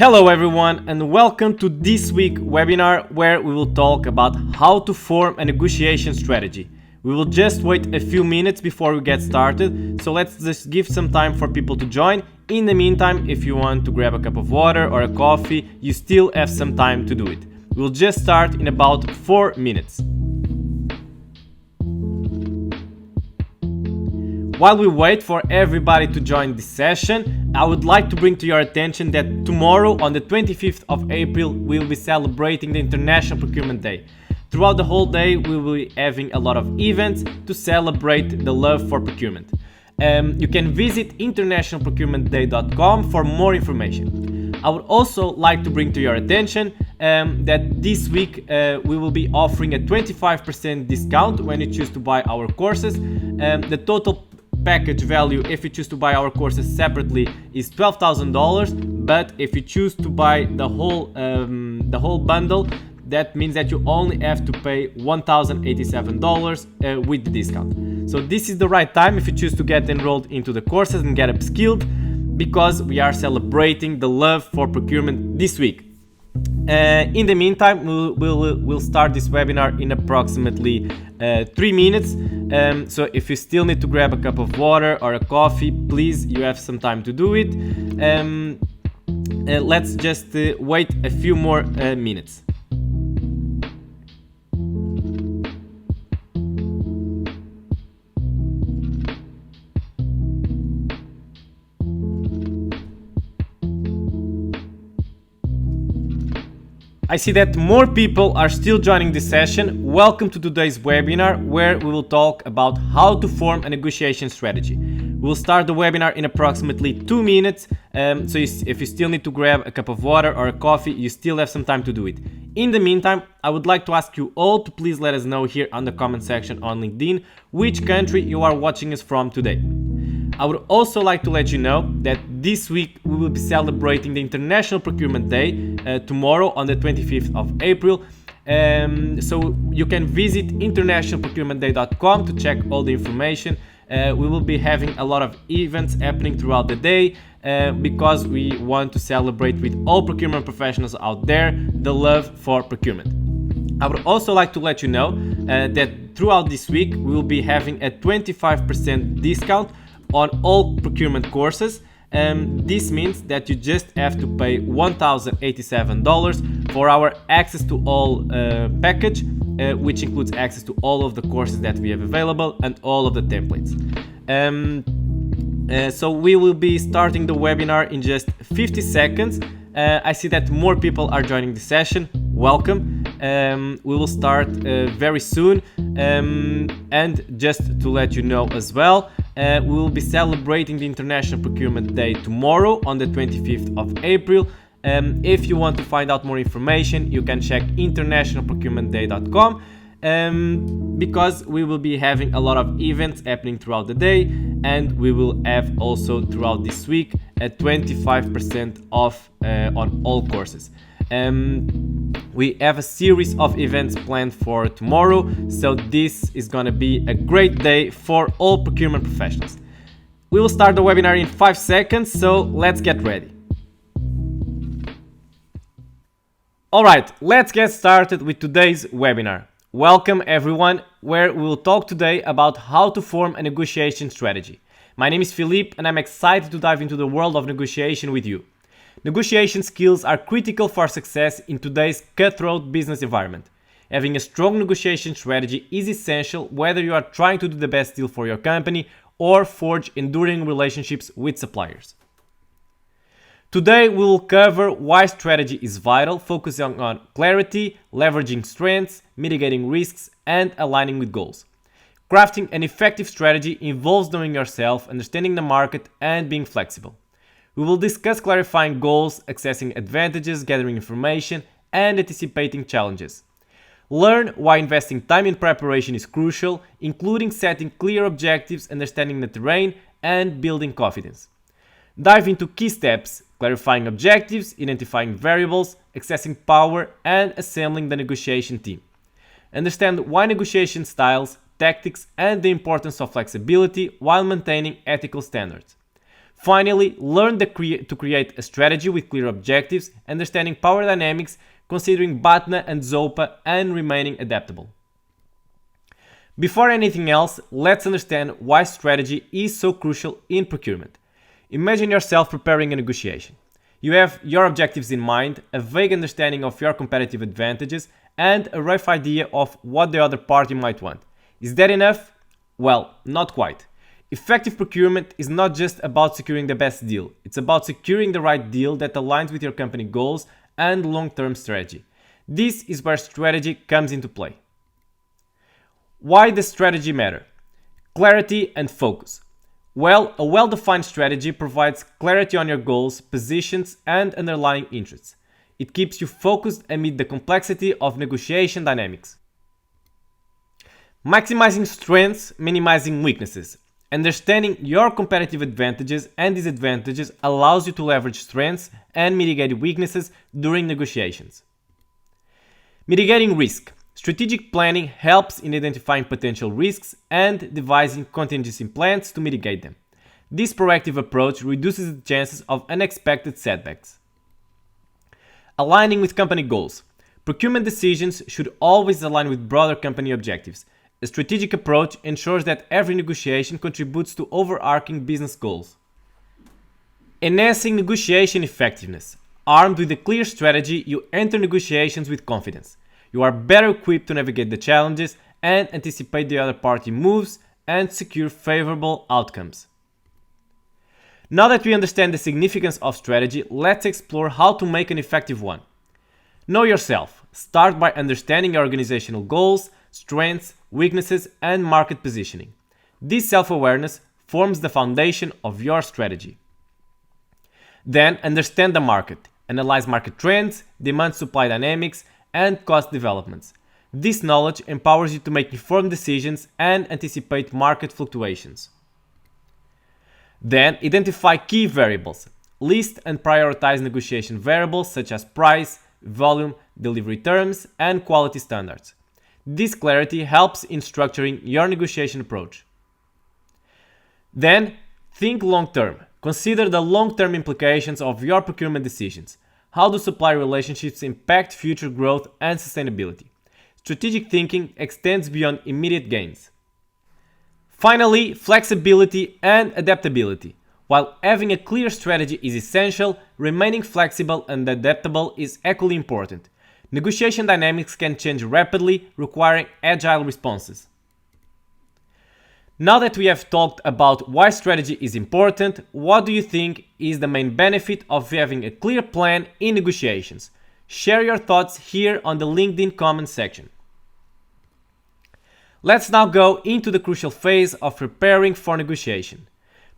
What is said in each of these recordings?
Hello everyone and welcome to this week's webinar where we will talk about how to form a negotiation strategy. We will just wait a few minutes before we get started, so let's just give some time for people to join. In the meantime, if you want to grab a cup of water or a coffee, you still have some time to do it. We'll just start in about 4 minutes. While we wait for everybody to join this session, I would like to bring to your attention that tomorrow on the 25th of April we will be celebrating the International Procurement Day. Throughout the whole day we will be having a lot of events to celebrate the love for procurement. You can visit internationalprocurementday.com for more information. I would also like to bring to your attention that this week we will be offering a 25% discount when you choose to buy our courses. The total package value, if you choose to buy our courses separately, is $12,000, but if you choose to buy the whole bundle, that means that you only have to pay $1,087 with the discount. So this is the right time if you choose to get enrolled into the courses and get upskilled, because we are celebrating the love for procurement this week. In the meantime, we'll start this webinar in approximately 3 minutes. So if you still need to grab a cup of water or a coffee, please, you have some time to do it. Let's just wait a few more minutes. I see that more people are still joining this session. Welcome to today's webinar where we will talk about how to form a negotiation strategy. We'll start the webinar in approximately 2 minutes, so if you still need to grab a cup of water or a coffee, you still have some time to do it. In the meantime, I would like to ask you all to please let us know here on the comment section on LinkedIn which country you are watching us from today. I would also like to let you know that this week we will be celebrating the International Procurement Day tomorrow on the 25th of April. So you can visit internationalprocurementday.com to check all the information. We will be having a lot of events happening throughout the day because we want to celebrate with all procurement professionals out there the love for procurement. I would also like to let you know that throughout this week we will be having a 25% discount on all procurement courses. This means that you just have to pay $1,087 for our access to all package, which includes access to all of the courses that we have available and all of the templates. So we will be starting the webinar in just 50 seconds. I see that more people are joining the session. Welcome. We will start very soon. And just to let you know as well, we will be celebrating the International Procurement Day tomorrow on the 25th of April. If you want to find out more information, you can check internationalprocurementday.com because we will be having a lot of events happening throughout the day, and we will have also throughout this week a 25% off on all courses. We have a series of events planned for tomorrow, so this is gonna be a great day for all procurement professionals. We will start the webinar in 5 seconds, so let's get ready. Alright, let's get started with today's webinar. Welcome everyone, where we will talk today about how to form a negotiation strategy. My name is Filipe and I'm excited to dive into the world of negotiation with you. Negotiation skills are critical for success in today's cutthroat business environment. Having a strong negotiation strategy is essential whether you are trying to do the best deal for your company or forge enduring relationships with suppliers. Today we will cover why strategy is vital, focusing on clarity, leveraging strengths, mitigating risks, and aligning with goals. Crafting an effective strategy involves knowing yourself, understanding the market, and being flexible. We will discuss clarifying goals, accessing advantages, gathering information, and anticipating challenges. Learn why investing time in preparation is crucial, including setting clear objectives, understanding the terrain, and building confidence. Dive into key steps, clarifying objectives, identifying variables, accessing power, and assembling the negotiation team. Understand why negotiation styles, tactics, and the importance of flexibility while maintaining ethical standards. Finally, learn to create a strategy with clear objectives, understanding power dynamics, considering BATNA and ZOPA, and remaining adaptable. Before anything else, let's understand why strategy is so crucial in procurement. Imagine yourself preparing a negotiation. You have your objectives in mind, a vague understanding of your competitive advantages, and a rough idea of what the other party might want. Is that enough? Well, not quite. Effective procurement is not just about securing the best deal, it's about securing the right deal that aligns with your company goals and long-term strategy. This is where strategy comes into play. Why does strategy matter? Clarity and focus. Well, a well-defined strategy provides clarity on your goals, positions, and underlying interests. It keeps you focused amid the complexity of negotiation dynamics. Maximizing strengths, minimizing weaknesses. Understanding your competitive advantages and disadvantages allows you to leverage strengths and mitigate weaknesses during negotiations. Mitigating risk. Strategic planning helps in identifying potential risks and devising contingency plans to mitigate them. This proactive approach reduces the chances of unexpected setbacks. Aligning with company goals. Procurement decisions should always align with broader company objectives. A strategic approach ensures that every negotiation contributes to overarching business goals. Enhancing negotiation effectiveness. Armed with a clear strategy, you enter negotiations with confidence. You are better equipped to navigate the challenges and anticipate the other party moves and secure favorable outcomes. Now that we understand the significance of strategy, let's explore how to make an effective one. Know yourself. Start by understanding your organizational goals, strengths, weaknesses, and market positioning. This self-awareness forms the foundation of your strategy. Then understand the market. Analyze market trends, demand-supply dynamics, and cost developments. This knowledge empowers you to make informed decisions and anticipate market fluctuations. Then identify key variables. List and prioritize negotiation variables such as price, volume, delivery terms, and quality standards. This clarity helps in structuring your negotiation approach. Then, think long-term. Consider the long-term implications of your procurement decisions. How do supply relationships impact future growth and sustainability? Strategic thinking extends beyond immediate gains. Finally, flexibility and adaptability. While having a clear strategy is essential, remaining flexible and adaptable is equally important. Negotiation dynamics can change rapidly, requiring agile responses. Now that we have talked about why strategy is important, what do you think is the main benefit of having a clear plan in negotiations? Share your thoughts here on the LinkedIn comment section. Let's now go into the crucial phase of preparing for negotiation.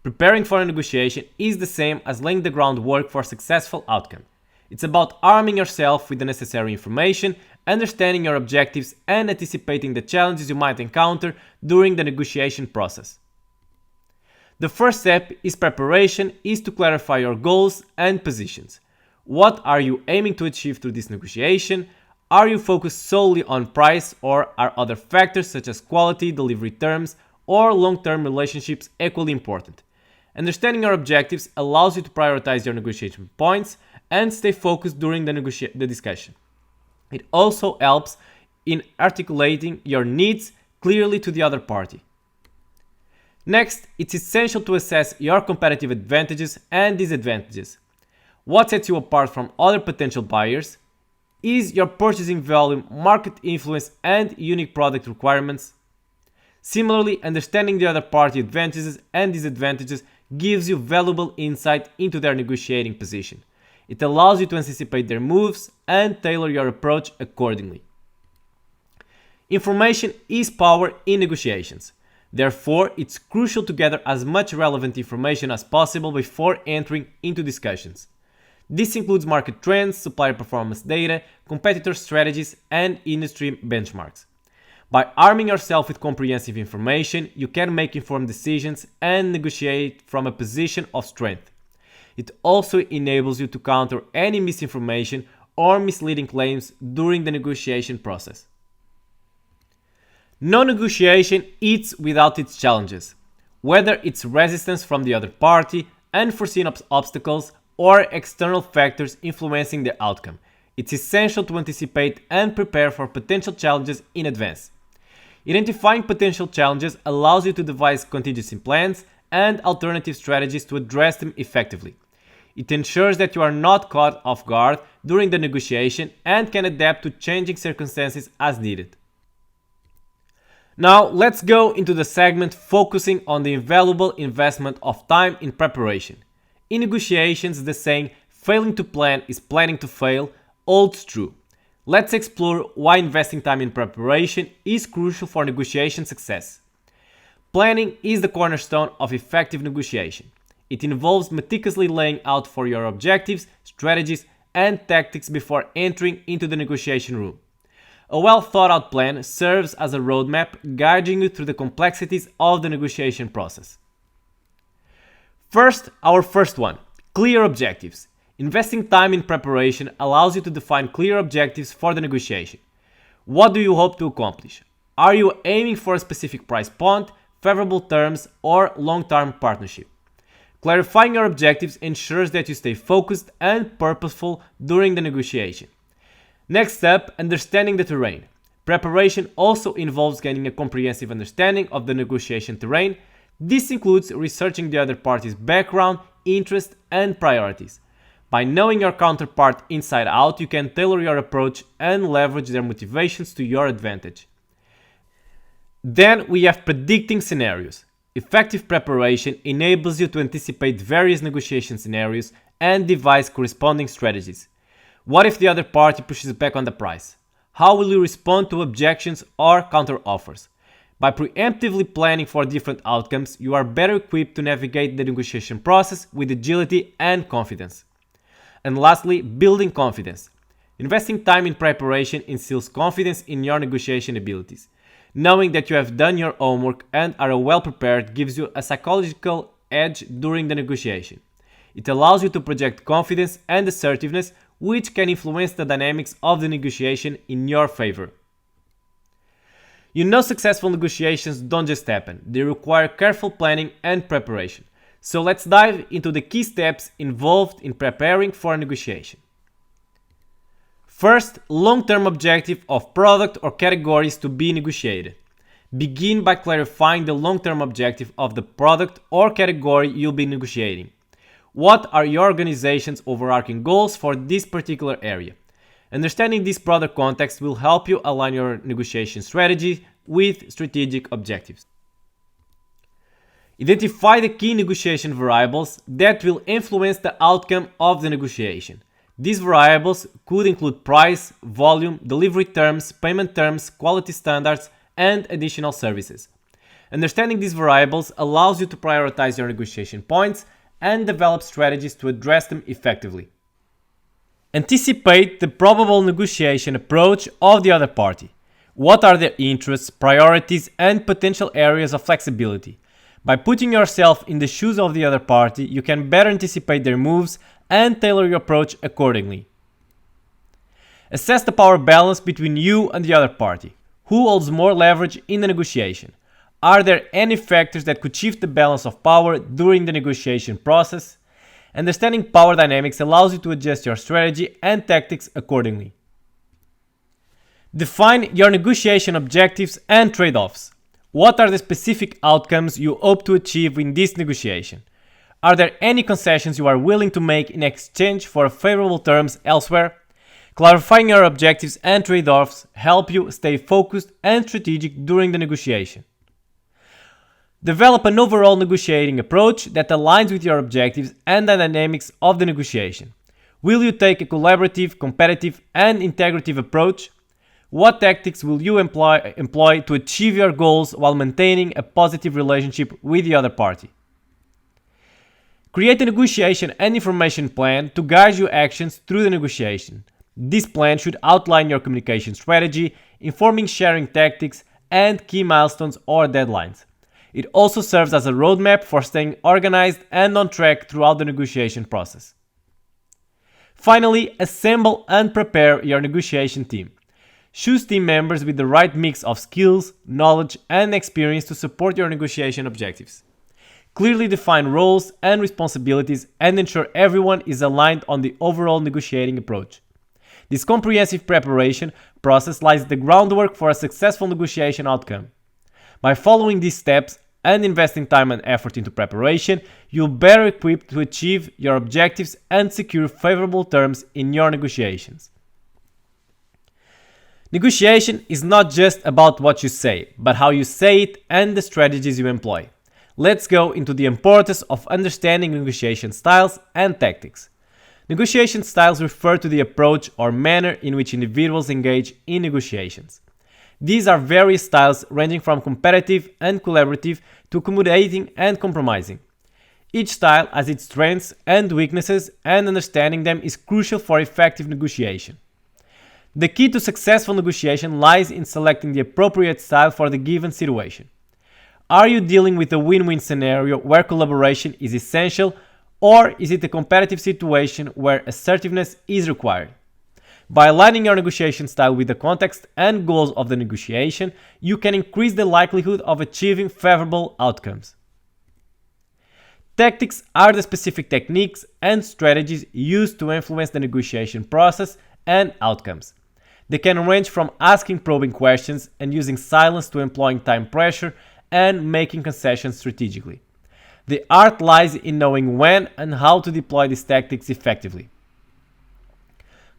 Preparing for a negotiation is the same as laying the groundwork for a successful outcome. It's about arming yourself with the necessary information, understanding your objectives, and anticipating the challenges you might encounter during the negotiation process. The first step is preparation is to clarify your goals and positions. What are you aiming to achieve through this negotiation? Are you focused solely on price, or are other factors such as quality, delivery terms, or long-term relationships equally important? Understanding your objectives allows you to prioritize your negotiation points and stay focused during the discussion. It also helps in articulating your needs clearly to the other party. Next, it's essential to assess your competitive advantages and disadvantages. What sets you apart from other potential buyers? Is your purchasing volume, market influence, and unique product requirements? Similarly, understanding the other party advantages and disadvantages gives you valuable insight into their negotiating position. It allows you to anticipate their moves and tailor your approach accordingly. Information is power in negotiations. Therefore, it's crucial to gather as much relevant information as possible before entering into discussions. This includes market trends, supplier performance data, competitor strategies, and industry benchmarks. By arming yourself with comprehensive information, you can make informed decisions and negotiate from a position of strength. It also enables you to counter any misinformation or misleading claims during the negotiation process. No negotiation eats without its challenges. Whether it's resistance from the other party, unforeseen obstacles, or external factors influencing the outcome. It's essential to anticipate and prepare for potential challenges in advance. Identifying potential challenges allows you to devise contingency plans and alternative strategies to address them effectively. It ensures that you are not caught off guard during the negotiation and can adapt to changing circumstances as needed. Now, let's go into the segment focusing on the invaluable investment of time in preparation. In negotiations, the saying, "failing to plan is planning to fail," holds true. Let's explore why investing time in preparation is crucial for negotiation success. Planning is the cornerstone of effective negotiation. It involves meticulously laying out for your objectives, strategies, and tactics before entering into the negotiation room. A well-thought-out plan serves as a roadmap guiding you through the complexities of the negotiation process. First, our first one, clear objectives. Investing time in preparation allows you to define clear objectives for the negotiation. What do you hope to accomplish? Are you aiming for a specific price point, favorable terms, or long-term partnership? Clarifying your objectives ensures that you stay focused and purposeful during the negotiation. Next step, understanding the terrain. Preparation also involves gaining a comprehensive understanding of the negotiation terrain. This includes researching the other party's background, interests, and priorities. By knowing your counterpart inside out, you can tailor your approach and leverage their motivations to your advantage. Then we have predicting scenarios. Effective preparation enables you to anticipate various negotiation scenarios and devise corresponding strategies. What if the other party pushes back on the price? How will you respond to objections or counter-offers? By preemptively planning for different outcomes, you are better equipped to navigate the negotiation process with agility and confidence. And lastly, building confidence. Investing time in preparation instills confidence in your negotiation abilities. Knowing that you have done your homework and are well prepared gives you a psychological edge during the negotiation. It allows you to project confidence and assertiveness, which can influence the dynamics of the negotiation in your favor. You know, successful negotiations don't just happen, they require careful planning and preparation. So let's dive into the key steps involved in preparing for a negotiation. First, long-term objective of product or categories to be negotiated. Begin by clarifying the long-term objective of the product or category you'll be negotiating. What are your organization's overarching goals for this particular area? Understanding this broader context will help you align your negotiation strategy with strategic objectives. Identify the key negotiation variables that will influence the outcome of the negotiation. These variables could include price, volume, delivery terms, payment terms, quality standards, and additional services. Understanding these variables allows you to prioritize your negotiation points and develop strategies to address them effectively. Anticipate the probable negotiation approach of the other party. What are their interests, priorities, and potential areas of flexibility? By putting yourself in the shoes of the other party, you can better anticipate their moves and tailor your approach accordingly. Assess the power balance between you and the other party. Who holds more leverage in the negotiation? Are there any factors that could shift the balance of power during the negotiation process? Understanding power dynamics allows you to adjust your strategy and tactics accordingly. Define your negotiation objectives and trade-offs. What are the specific outcomes you hope to achieve in this negotiation? Are there any concessions you are willing to make in exchange for favorable terms elsewhere? Clarifying your objectives and trade-offs help you stay focused and strategic during the negotiation. Develop an overall negotiating approach that aligns with your objectives and the dynamics of the negotiation. Will you take a collaborative, competitive, and integrative approach? What tactics will you employ to achieve your goals while maintaining a positive relationship with the other party? Create a negotiation and information plan to guide your actions through the negotiation. This plan should outline your communication strategy, informing sharing tactics, and key milestones or deadlines. It also serves as a roadmap for staying organized and on track throughout the negotiation process. Finally, assemble and prepare your negotiation team. Choose team members with the right mix of skills, knowledge, and experience to support your negotiation objectives. clearly define roles and responsibilities, and ensure everyone is aligned on the overall negotiating approach. This comprehensive preparation process lies the groundwork for a successful negotiation outcome. By following these steps and investing time and effort into preparation, you'll be better equipped to achieve your objectives and secure favorable terms in your negotiations. Negotiation is not just about what you say, but how you say it and the strategies you employ. Let's go into the importance of understanding negotiation styles and tactics. Negotiation styles refer to the approach or manner in which individuals engage in negotiations. These are various styles ranging from competitive and collaborative to accommodating and compromising. Each style has its strengths and weaknesses, and understanding them is crucial for effective negotiation. The key to successful negotiation lies in selecting the appropriate style for the given situation. Are you dealing with a win-win scenario where collaboration is essential, or is it a competitive situation where assertiveness is required? By aligning your negotiation style with the context and goals of the negotiation, you can increase the likelihood of achieving favorable outcomes. Tactics are the specific techniques and strategies used to influence the negotiation process and outcomes. They can range from asking probing questions and using silence to employing time pressure and making concessions strategically. The art lies in knowing when and how to deploy these tactics effectively.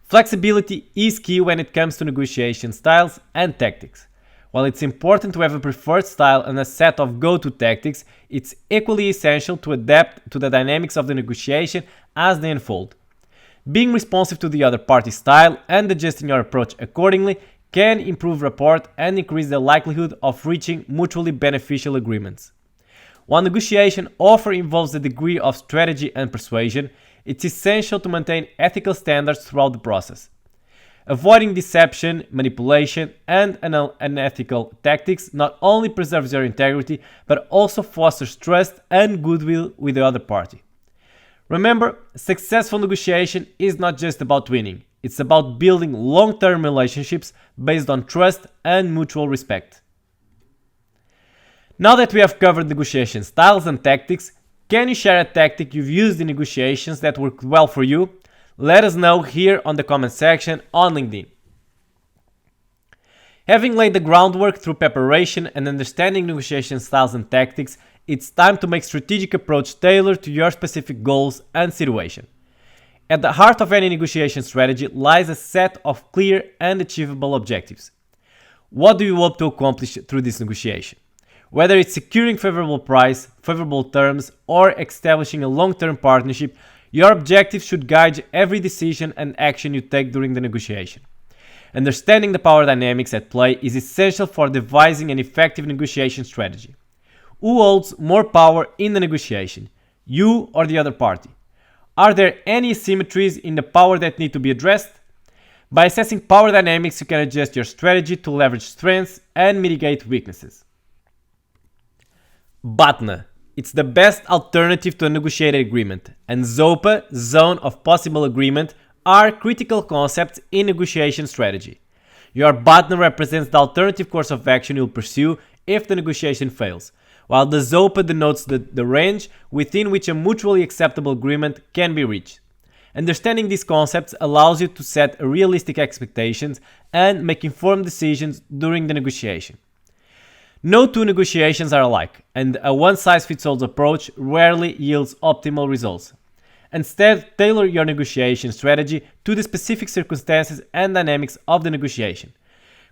Flexibility is key when it comes to negotiation styles and tactics. While it's important to have a preferred style and a set of go-to tactics, it's equally essential to adapt to the dynamics of the negotiation as they unfold. Being responsive to the other party's style and adjusting your approach accordingly can improve rapport and increase the likelihood of reaching mutually beneficial agreements. While negotiation often involves a degree of strategy and persuasion, it's essential to maintain ethical standards throughout the process. Avoiding deception, manipulation, and unethical tactics not only preserves your integrity, but also fosters trust and goodwill with the other party. Remember, successful negotiation is not just about winning, it's about building long-term relationships based on trust and mutual respect. Now that we have covered negotiation styles and tactics, can you share a tactic you've used in negotiations that worked well for you? Let us know here on the comment section on LinkedIn. Having laid the groundwork through preparation and understanding negotiation styles and tactics, it's time to make strategic approach tailored to your specific goals and situation. At the heart of any negotiation strategy lies a set of clear and achievable objectives. What do you hope to accomplish through this negotiation? Whether it's securing favorable price, favorable terms, or establishing a long-term partnership, your objectives should guide every decision and action you take during the negotiation. Understanding the power dynamics at play is essential for devising an effective negotiation strategy. Who holds more power in the negotiation, you or the other party? Are there any asymmetries in the power that need to be addressed? By assessing power dynamics, you can adjust your strategy to leverage strengths and mitigate weaknesses. BATNA. It's the best alternative to a negotiated agreement, and ZOPA, Zone of Possible Agreement, are critical concepts in negotiation strategy. Your BATNA represents the alternative course of action you'll pursue if the negotiation fails, while the ZOPA denotes the range within which a mutually acceptable agreement can be reached. Understanding these concepts allows you to set realistic expectations and make informed decisions during the negotiation. No two negotiations are alike, and a one-size-fits-all approach rarely yields optimal results. Instead, tailor your negotiation strategy to the specific circumstances and dynamics of the negotiation.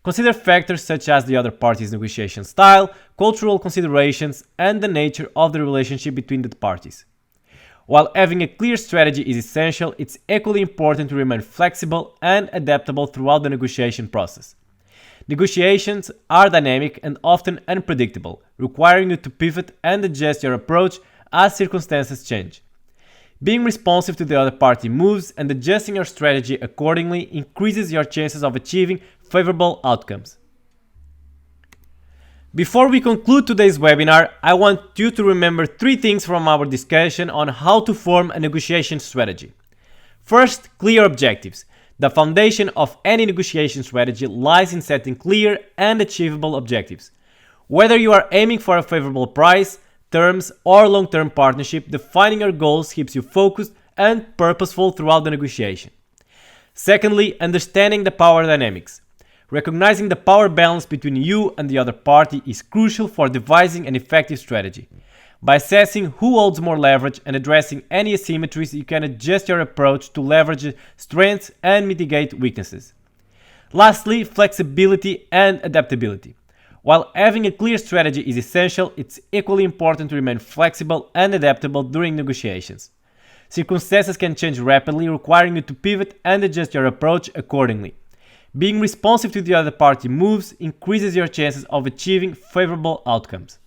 Consider factors such as the other party's negotiation style, cultural considerations, and the nature of the relationship between the parties. While having a clear strategy is essential, it's equally important to remain flexible and adaptable throughout the negotiation process. Negotiations are dynamic and often unpredictable, requiring you to pivot and adjust your approach as circumstances change. Being responsive to the other party moves and adjusting your strategy accordingly increases your chances of achieving favorable outcomes. Before we conclude today's webinar, I want you to remember 3 things from our discussion on how to form a negotiation strategy. First, clear objectives. The foundation of any negotiation strategy lies in setting clear and achievable objectives. Whether you are aiming for a favorable price, terms or long-term partnership, defining your goals keeps you focused and purposeful throughout the negotiation. Secondly, understanding the power dynamics. Recognizing the power balance between you and the other party is crucial for devising an effective strategy. By assessing who holds more leverage and addressing any asymmetries, you can adjust your approach to leverage strengths and mitigate weaknesses. Lastly, flexibility and adaptability. While having a clear strategy is essential, it's equally important to remain flexible and adaptable during negotiations. Circumstances can change rapidly, requiring you to pivot and adjust your approach accordingly. Being responsive to the other party moves increases your chances of achieving favorable outcomes.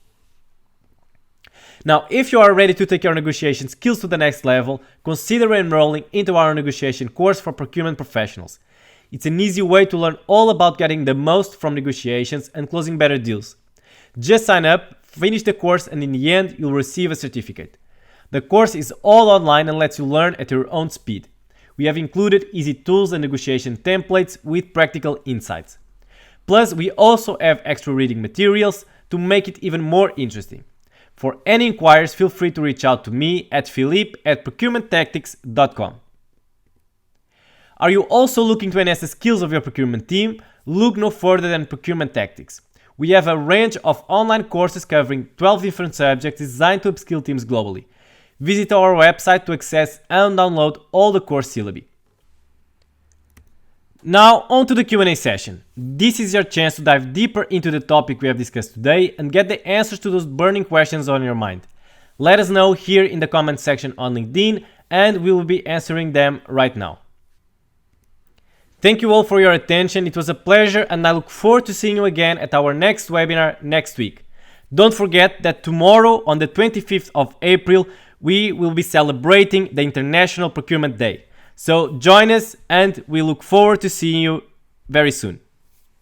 Now, if you are ready to take your negotiation skills to the next level, consider enrolling into our negotiation course for procurement professionals. It's an easy way to learn all about getting the most from negotiations and closing better deals. Just sign up, finish the course, and in the end, you'll receive a certificate. The course is all online and lets you learn at your own speed. We have included easy tools and negotiation templates with practical insights. Plus, we also have extra reading materials to make it even more interesting. For any inquiries, feel free to reach out to me at philippe@procurementtactics.com. Are you also looking to enhance the skills of your procurement team? Look no further than Procurement Tactics. We have a range of online courses covering 12 different subjects designed to upskill teams globally. Visit our website to access and download all the course syllabi. Now, on to the Q&A session. This is your chance to dive deeper into the topic we have discussed today and get the answers to those burning questions on your mind. Let us know here in the comment section on LinkedIn, and we will be answering them right now. Thank you all for your attention. It was a pleasure, and I look forward to seeing you again at our next webinar next week. Don't forget that tomorrow, on the 25th of April, we will be celebrating the International Procurement Day. So join us, and we look forward to seeing you very soon.